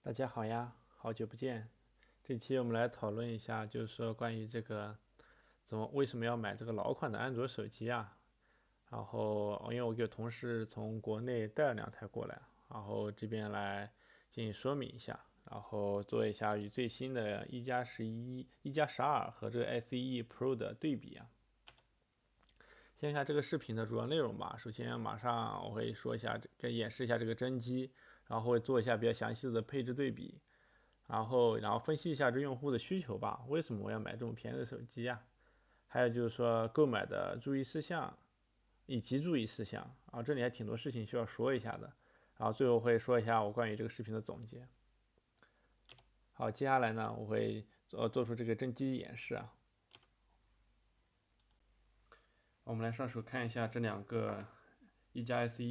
大家好呀，好久不见。这期我们来讨论一下，就是说关于这个为什么要买这个老款的安卓手机啊？然后因为我给同事从国内带了2台过来，然后这边来进行说明一下，然后做一下与最新的1+11、1+12和这个 SE Pro 的对比啊。先看这个视频的主要内容吧。首先，马上我会说一下演示一下这个真机，然后会做一下比较详细的配置对比。然后分析一下这用户的需求吧，为什么我要买这种便宜的手机呀？还有就是说购买的注意事项以及注意事项啊，这里还挺多事情需要说一下的。然后最后会说一下我关于这个视频的总结。好，接下来呢，我会做出这个真机演示啊。我们来上手看一下这两个一加 SE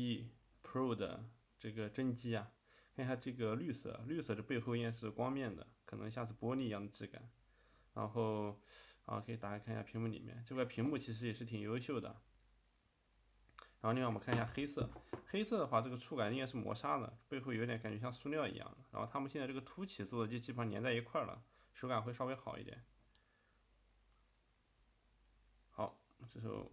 Pro 的这个真机啊，看一下这个绿色，绿色这背后应该是光面的，可能像是玻璃一样的质感。然后可以打开看一下屏幕里面，这块屏幕其实也是挺优秀的。然后另外我们看一下黑色，黑色的话这个触感应该是磨砂的，背后有点感觉像塑料一样的。然后它们现在这个凸起做的就基本上粘在一块了，手感会稍微好一点。好，这时候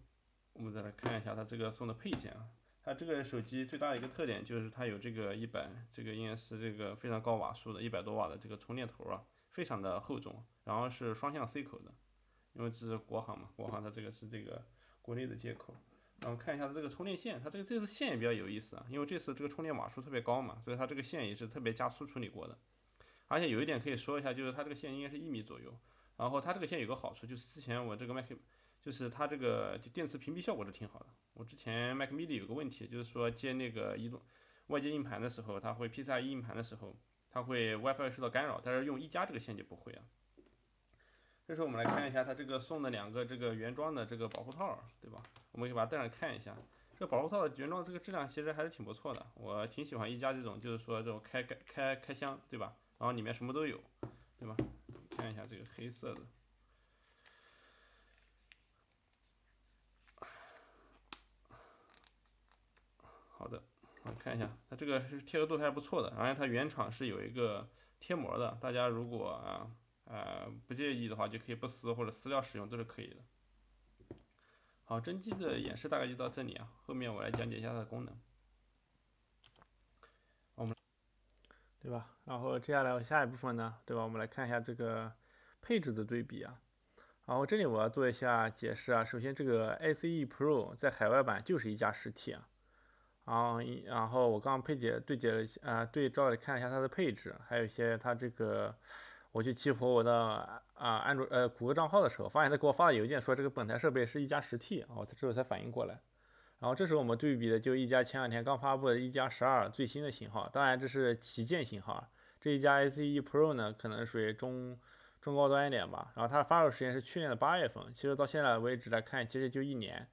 我们再来看一下它这个送的配件啊。它这个手机最大的一个特点就是它有这个这个应该是这个非常高瓦数的100多瓦的这个充电头啊，非常的厚重，然后是双向 C 口的。因为这是国行嘛，国行它这个是这个国内的接口。然后看一下它这个充电线，它这次线也比较有意思啊，因为这次这个充电瓦数特别高嘛，所以它这个线也是特别加粗处理过的。而且有一点可以说一下，就是它这个线应该是1米左右。然后它这个线有个好处，就是之前我这个 Mac，就是它这个电池屏蔽效果是挺好的。我之前 Mac mini 有个问题，就是说接那个移动外接硬盘的时候，它会 PCIe 硬盘的时候，它会 WiFi 受到干扰，但是用这个线就不会啊。这时候我们来看一下它这个送的2个这个原装的这个保护套，对吧？我们可以把它戴上看一下。这个保护套的原装这个质量其实还是挺不错的，我挺喜欢这种，就是说这种开箱，对吧？然后里面什么都有，对吧？看一下这个黑色的。好的，看一下它这个是贴合度还不错的，然后它原厂是有一个贴膜的，大家如果不介意的话，就可以不撕或者撕掉使用都是可以的。好，真机的演示大概就到这里啊，后面我来讲解一下它的功能，对吧？然后接下来下一部分呢，对吧？我们来看一下这个配置的对比啊。然后这里我要做一下解释啊。首先，这个 SE Pro 在海外版就是1+10T 啊。然后我刚对照了看一下它的配置，还有一些它这个，我去激活我的谷歌账号的时候，发现他给我发的邮件说这个本台设备是1+10T，我这时候才反应过来。然后这时候我们对比的就前2天刚发布的1+12最新的型号，当然这是旗舰型号，这SE Pro 呢可能属于中高端一点吧。然后它的发售时间是去年的8月份，其实到现在为止来看，其实就1年。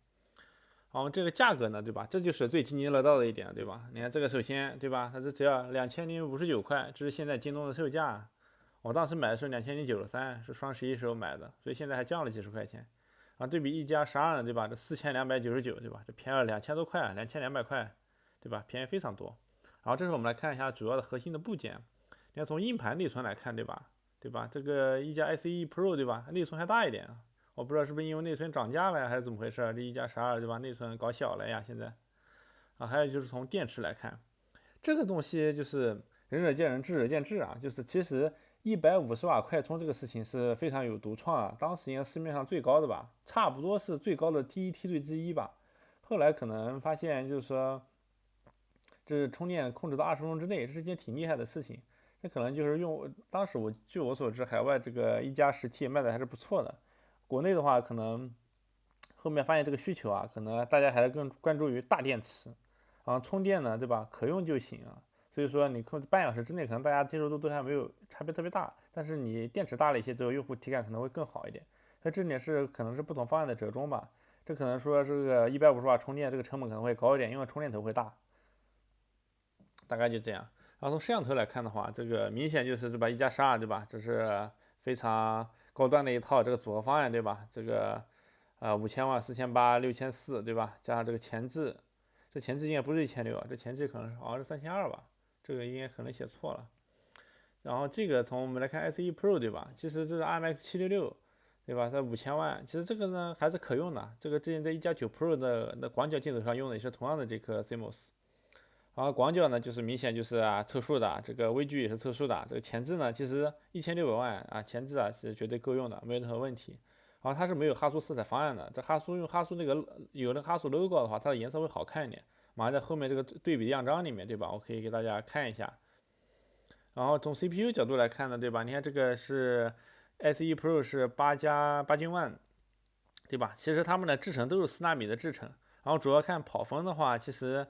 然后这个价格呢，对吧？这就是最津津乐道的一点，对吧？你看这个，首先，对吧？它这只要2059块，这是现在京东的售价。我当时买的时候2093，是双11时候买的，所以现在还降了几十块钱。啊，对比1+12呢，对吧？这4299，对吧？这便宜了2000多块，2200块，对吧？便宜非常多。然后这时候我们来看一下主要的核心的部件。你看从硬盘内存来看，对吧？对吧？这个SE Pro，对吧？内存还大一点啊。我不知道是不是因为内存涨价了呀，还是怎么回事？这1+12，对吧？内存搞小了呀，现在。还有就是从电池来看，这个东西就是仁者见仁，智者见智啊。就是其实150瓦快充这个事情是非常有独创啊，当时应该市面上最高的吧，差不多是最高的第一梯队之一吧。后来可能发现就是说，这是充电控制到20分钟之内，这是件挺厉害的事情。这可能就是当时据我所知，海外这个1+10T 卖的还是不错的。国内的话，可能后面发现这个需求啊，可能大家还是更关注于大电池，充电呢，对吧？可用就行啊。所以说你控制半小时之内，可能大家接受度都还没有差别特别大，但是你电池大了一些之后，用户体感可能会更好一点。那这点可能是不同方案的折中吧。这可能说这个150瓦充电这个成本可能会高一点，因为充电头会大，大概就这样。然后从摄像头来看的话，这个明显就是1+12，对吧？这是非常高端的一套这个组合方案，对吧？这个5000万、4800、6400，对吧？加上这个前置，这前置应该不是1600，这前置可能好像是3200吧，这个应该可能写错了。然后这个从我们来看 SE Pro 对吧？其实这是 IMX 766，对吧？在5000万，其实这个呢还是可用的。这个之前在1+9 Pro 的那广角镜头上用的也是同样的这颗 CMOS。然后广角呢就是明显就是凑数的，这个微距也是凑数的。这个前置呢其实1600万前置是绝对够用的，没有任何问题。然后它是没有哈苏色彩方案的，这哈苏用哈苏那个有那个哈苏 logo 的话，它的颜色会好看一点。马上在后面这个对比样张里面，对吧？我可以给大家看一下。然后从 CPU 角度来看呢，对吧？你看这个是 SE Pro 是8+8Gen 1，对吧？其实它们的制程都是4纳米的制程。然后主要看跑分的话，其实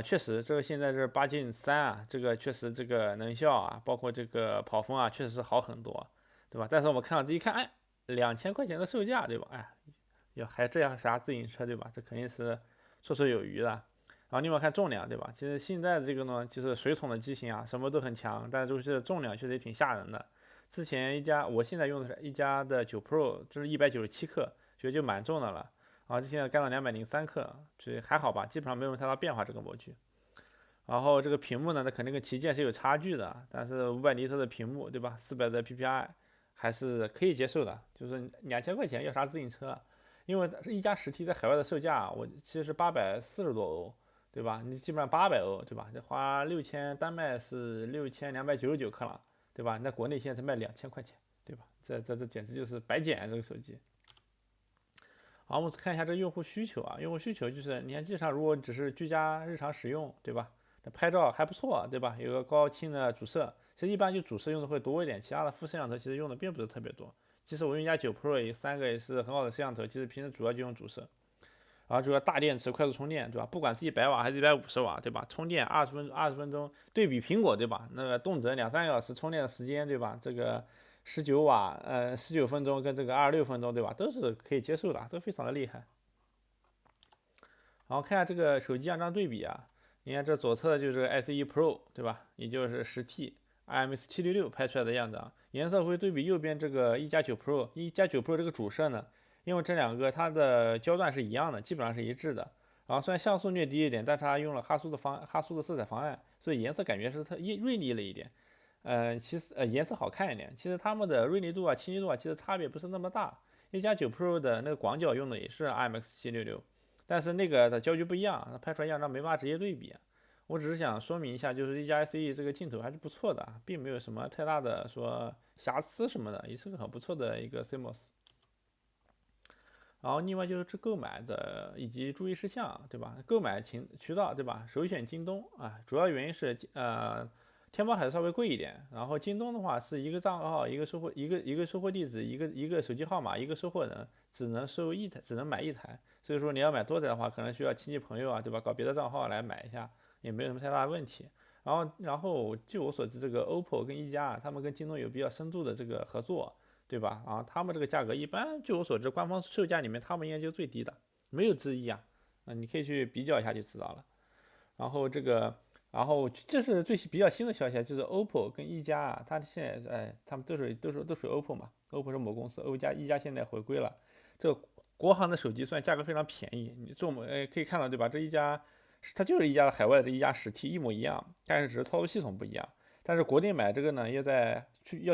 确实这个现在是8Gen 3这个确实这个能效包括这个跑分确实是好很多，对吧？但是我们看到这一看，哎，2000块钱的售价，对吧？哎，还这样啥自行车，对吧？这肯定是绰绰有余的。然后另外看重量，对吧？其实现在的这个呢，就是水桶的机型什么都很强，但是就是重量确实也挺吓人的。之前我现在用的是一加的9 Pro，就是197克，觉得就蛮重的了。然后现在干到203克，所以还好吧，基本上没有太大变化这个模具。然后这个屏幕呢，它肯定跟旗舰是有差距的，但是500尼特的屏幕，对吧？400的 PPI 还是可以接受的。就是2000块钱要啥自行车？因为一加10T 在海外的售价，我其实是840多欧，对吧？你基本上800欧，对吧？这花6000，单卖是6299克朗，对吧？你在国内现在才卖2000块钱，对吧？这简直就是白捡这个手机。好，我们看一下这个用户需求用户需求就是，你看，基本上如果只是居家日常使用，对吧？那拍照还不错，对吧？有个高清的主摄，其实一般就主摄用的会多一点，其他的副摄像头其实用的并不是特别多。其实我用一加9 Pro 也3个也是很好的摄像头，其实平时主要就用主摄。然后主要大电池、快速充电，对吧？不管是100瓦还是150瓦，对吧？充电20分钟，对比苹果，对吧？那个动辄2、3个小时充电的时间，对吧？这个19瓦，19分钟跟这个26分钟，对吧？都是可以接受的，都非常的厉害。然后看一下这个手机样张对比你看这左侧就是 SE Pro，对吧？也就是10T IMX 766拍出来的样张，颜色会对比右边这个一加9 Pro，一加9 Pro 这个主摄呢，因为这两个它的焦段是一样的，基本上是一致的。然后虽然像素略低一点，但是它用了哈苏的色彩方案，所以颜色感觉是锐利了一点。其实颜色好看一点，其实它们的锐利度清晰度其实差别不是那么大。一加9 Pro 的那个广角用的也是 IMX 766，但是那个的焦距不一样，它拍出来样张没法直接对比。我只是想说明一下，就是一加 SE 这个镜头还是不错的，并没有什么太大的说瑕疵什么的，也是个很不错的一个 CMOS。然后另外就是这购买的以及注意事项，对吧？购买渠道，对吧？首选京东主要原因是天猫还是稍微贵一点，然后京东的话是一个账号一个收货一个收货地址一个手机号码一个收货人，只能收一台，只能买一台，所以说你要买多台的话，可能需要亲戚朋友对吧？搞别的账号来买一下，也没有什么太大的问题。然后据我所知，这个 OPPO 跟一加他们跟京东有比较深度的这个合作。对吧？他们这个价格一般，据我所知，官方售价里面他们应该就是最低的，没有之一你可以去比较一下就知道了。然后这是比较新的消息就是 OPPO 跟一加它现在他们都是 OPPO 嘛，OPPO 是母公司，一加现在回归了。这个国行的手机虽然价格非常便宜，你可以看到对吧？这一加它就是一加的海外的一加10T一模一样，但是只是操作系统不一样。但是国内买这个呢，要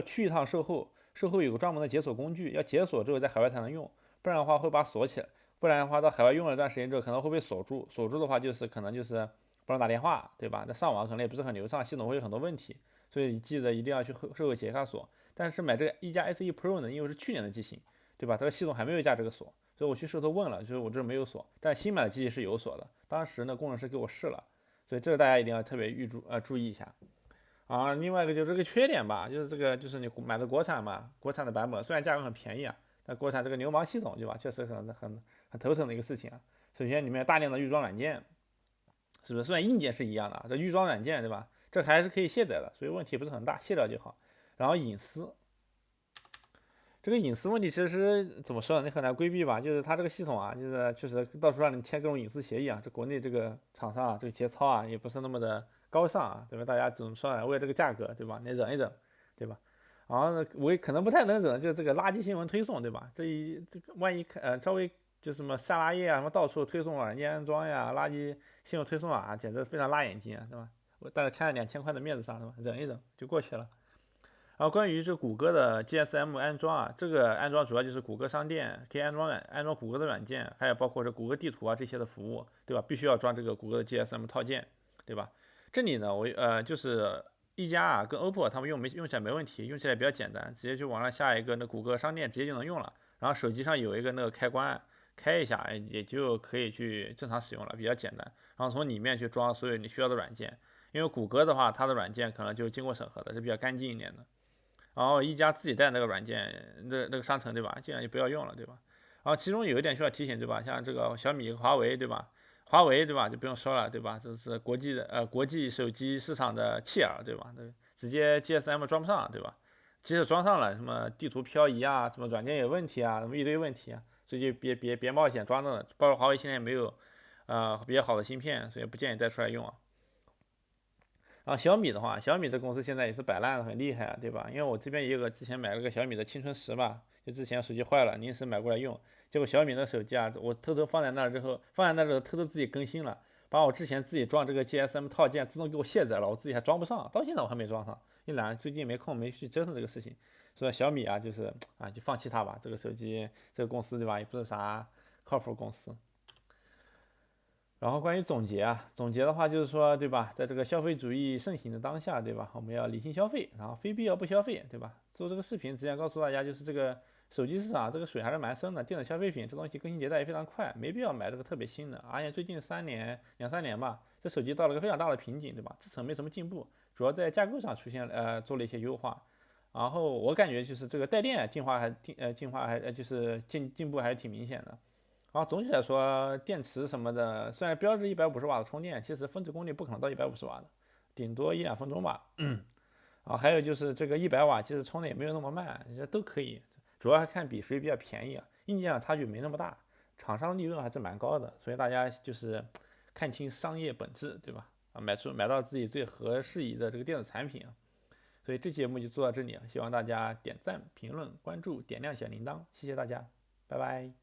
去一趟售后。售后有个专门的解锁工具，要解锁之后在海外才能用，不然的话会把它锁起来。不然的话到海外用了一段时间之后，可能会被锁住。锁住的话就是可能就是不让打电话，对吧？那上网可能也不是很流畅，系统会有很多问题。所以记得一定要去售后解一下锁。但是买这个一加 SE Pro 呢，因为是去年的机型，对吧？这个系统还没有加这个锁，所以我去售后问了，就是我这没有锁，但新买的机器是有锁的。当时呢，工程师给我试了，所以这个大家一定要特别注意一下。另外一个就是这个缺点吧，就是这个就是你买的国产嘛，国产的版本虽然价格很便宜但国产这个流氓系统对吧，确实很头疼的一个事情首先里面大量的预装软件，是不是？虽然硬件是一样的，这预装软件对吧，这还是可以卸载的，所以问题不是很大，卸掉就好。然后隐私，这个隐私问题其实怎么说呢？你很难规避吧？就是它这个系统就是确实到处让你签各种隐私协议这国内这个厂商这个节操也不是那么的高尚对吧？大家怎么说呢？为了这个价格对吧？你忍一忍，对吧？然后呢，我也可能不太能忍，就是这个垃圾新闻推送对吧？这个万一稍微就什么下拉页什么到处推送软件安装垃圾新闻推送简直非常辣眼睛对吧？我大概看了2000块的面子上是吧？忍一忍就过去了。然后关于这谷歌的 GSM 安装啊，这个安装主要就是谷歌商店可以安装谷歌的软件，还有包括这谷歌地图啊这些的服务，对吧？必须要装这个谷歌的 GSM 套件，对吧？这里呢，就是一加啊跟 OPPO 他们用起来没问题，用起来比较简单，直接就往上下一个那谷歌商店直接就能用了。然后手机上有一个那个开关，开一下也就可以去正常使用了，比较简单。然后从里面去装所有你需要的软件，因为谷歌的话，它的软件可能就经过审核的，是比较干净一点的。然后一加自己带那个软件，那个商城对吧？尽量就不要用了，对吧？然后其中有一点需要提醒，对吧？像这个小米、华为，对吧？华为对吧？就不用说了，对吧？这是国际手机市场的弃儿，对吧？直接 GSM 装不上，对吧？即使装上了，什么地图漂移啊，什么软件有问题啊，什么一堆问题啊，所以就别冒险装了。包括华为现在也没有比较好的芯片，所以不建议带出来用啊。然后小米的话，小米这公司现在也是摆烂的很厉害啊，对吧？因为我这边也有个之前买了个小米的青春10吧，就之前手机坏了，临时买过来用，结果小米那手机啊，我偷偷放在那儿之后，偷偷自己更新了，把我之前自己装这个 GSM 套件自动给我卸载了，我自己还装不上，到现在我还没装上，一懒最近没空没去折腾这个事情，所以小米啊就是就放弃它吧，这个手机这个公司对吧，也不是啥靠谱公司。然后关于总结啊，总结的话就是说，对吧，在这个消费主义盛行的当下，对吧，我们要理性消费，然后非必要不消费，对吧？做这个视频只想告诉大家，就是这个手机市场这个水还是蛮深的，电子消费品这东西更新迭代也非常快，没必要买这个特别新的。而且最近两三年吧，这手机到了个非常大的瓶颈，对吧？支撑没什么进步，主要在架构上做了一些优化。然后我感觉就是这个带电进化还就是进步还是挺明显的。然后总体来说，电池什么的，虽然标志150瓦的充电，其实峰值功率不可能到150瓦的，顶多一两分钟吧。啊，还有就是这个100瓦，其实充的也没有那么慢，这都可以，主要还看比谁比较便宜啊，硬件上差距没那么大，厂商利润还是蛮高的，所以大家就是看清商业本质，对吧？啊，买到自己最合适宜的这个电子产品啊。所以这期节目就做到这里啊，希望大家点赞、评论、关注、点亮小铃铛，谢谢大家，拜拜。